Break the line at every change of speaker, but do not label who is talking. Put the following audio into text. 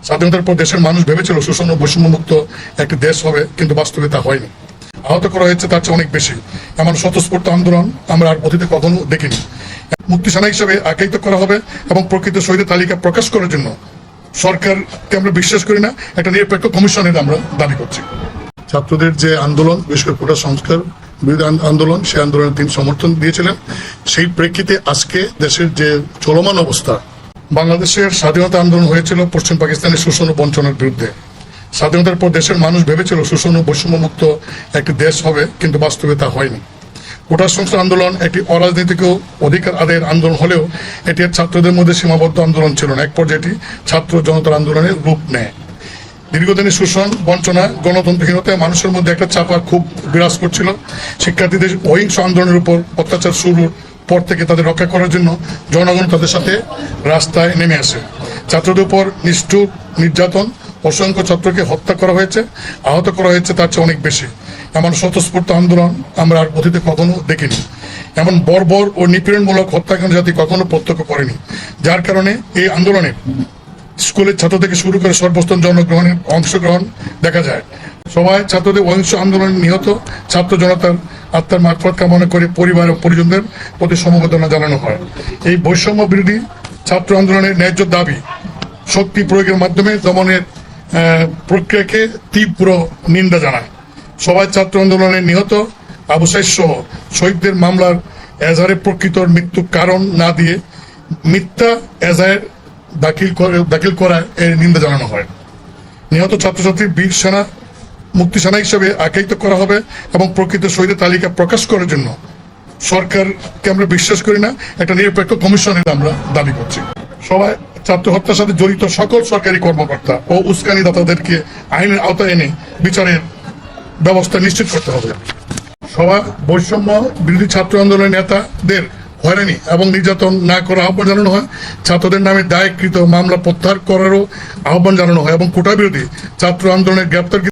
স্বাধীনতার পর দেশের মানুষ ভেবেছিল শোষণ ও বৈষম্যমুক্ত একটি দেশ হবে, কিন্তু বাস্তবে তা হয়নি। আহত করা হয়েছে তার চেয়ে অনেক বেশি। এমন স্বতঃস্ফূর্ত আন্দোলন আমরা আর অতীতে কখনো দেখিনি। মুক্তি সেনা হিসেবে আখ্যায়িত করা হবে এবং প্রকৃত শহীদের তালিকা প্রকাশ করার জন্য সরকারকে আমরা বিশ্বাস করি না, একটা নিরপেক্ষ কমিশনের আমরা দাবি করছি। ছাত্রদের যে আন্দোলন, বিশেষ করে কোটা সংস্কার বিরোধী আন্দোলন, সেই আন্দোলনের তিনি সমর্থন দিয়েছিলেন। সেই প্রেক্ষিতে আজকে দেশের যে চলমান অবস্থা, বাংলাদেশের স্বাধীনতা আন্দোলন হয়েছিল পশ্চিম পাকিস্তানের শোষণ ও বঞ্চনার বিরুদ্ধে। স্বাধীনতার পর দেশের মানুষ ভেবেছিল শোষণ ও বৈষম্যমুক্ত একটি দেশ হবে, কিন্তু বাস্তবে তা হয়নি। কোটা সংস্কার আন্দোলন একটি অরাজনৈতিক অধিকার আদায়ের আন্দোলন হলেও এটি ছাত্রদের মধ্যে সীমাবদ্ধ আন্দোলন ছিল না। এক পর্যায়ে এটি ছাত্র জনতার আন্দোলনের রূপ নেয়। দীর্ঘদিনের শোষণ, বঞ্চনা, গণতন্ত্রহীনতায় মানুষের মধ্যে একটা চাপা খুব বিরাজ করছিল। শিক্ষার্থীদের অহিংস আন্দোলনের উপর অত্যাচার শুরুর পর থেকে তাদের রক্ষা করার জন্য জনগণ তাদের সাথে রাস্তায় নেমে আসে। ছাত্রদের উপর নিষ্ঠুর নির্যাতন, অসংখ্য ছাত্রকে হত্যা করা হয়েছে, আহত করা হয়েছে তার চেয়ে অনেক বেশি। এমন স্বতঃস্ফূর্ত আন্দোলন আমরা আর অতীতে কখনো দেখিনি। এমন বর্বর ও নিপীড়নমূলক হত্যাকাণ্ড জাতি কখনো প্রত্যক্ষ করেনি। যার কারণে এই আন্দোলনে স্কুলের ছাত্র থেকে শুরু করে সর্বস্তর জনগ্রহণের অংশগ্রহণ দেখা যায়। সবাই ছাত্রদের অহিংস আন্দোলনে নিহত ছাত্র জনতার আত্মার মাগফিরাত কামনা করে পরিবার ও পরিজনদের প্রতি সমবেদনা জানানো হয়। এই বৈষম্য বিরোধী ছাত্র আন্দোলনের ন্যায্য দাবি শক্তি প্রয়োগের মাধ্যমে দমনের প্রক্রিয়াকে তীব্র নিন্দা জানায়। সবাই ছাত্র আন্দোলনে নিহত আবু সাঈদ সহ শহীদদের মামলার এজাহারে প্রকৃত মৃত্যুর কারণ না দিয়ে মিথ্যা এজাহার দাখিল করায় এর নিন্দা জানানো হয়। নিহত ছাত্রছাত্রী বীর সেনা মুক্তি সেনা হিসেবে আখ্যায়িত করা হবে এবং প্রকৃত শহীদের তালিকা প্রকাশ করার জন্য সরকারকে আমরা বিশ্বাস করি না, একটা নিরপেক্ষ কমিশনের আমরা দাবি করছি। সবাই ছাত্র হত্যার সাথে জড়িত সকল সরকারি কর্মকর্তা ও উস্কানিদাতাদেরকে আইনের আওতায় এনে বিচারের ব্যবস্থা নিশ্চিত করতে হবে। সবাই বৈষম্য বিরোধী ছাত্র আন্দোলনের নেতাদের হয়রানি এবং নির্যাতন না করার আহ্বান জানানো হয়। ছাত্রদের নামে দায়েরকৃত মামলা প্রত্যাহার করারও আহ্বান জানানো হয় এবং কোটা বিরোধী ছাত্র আন্দোলনের গ্রেপ্তার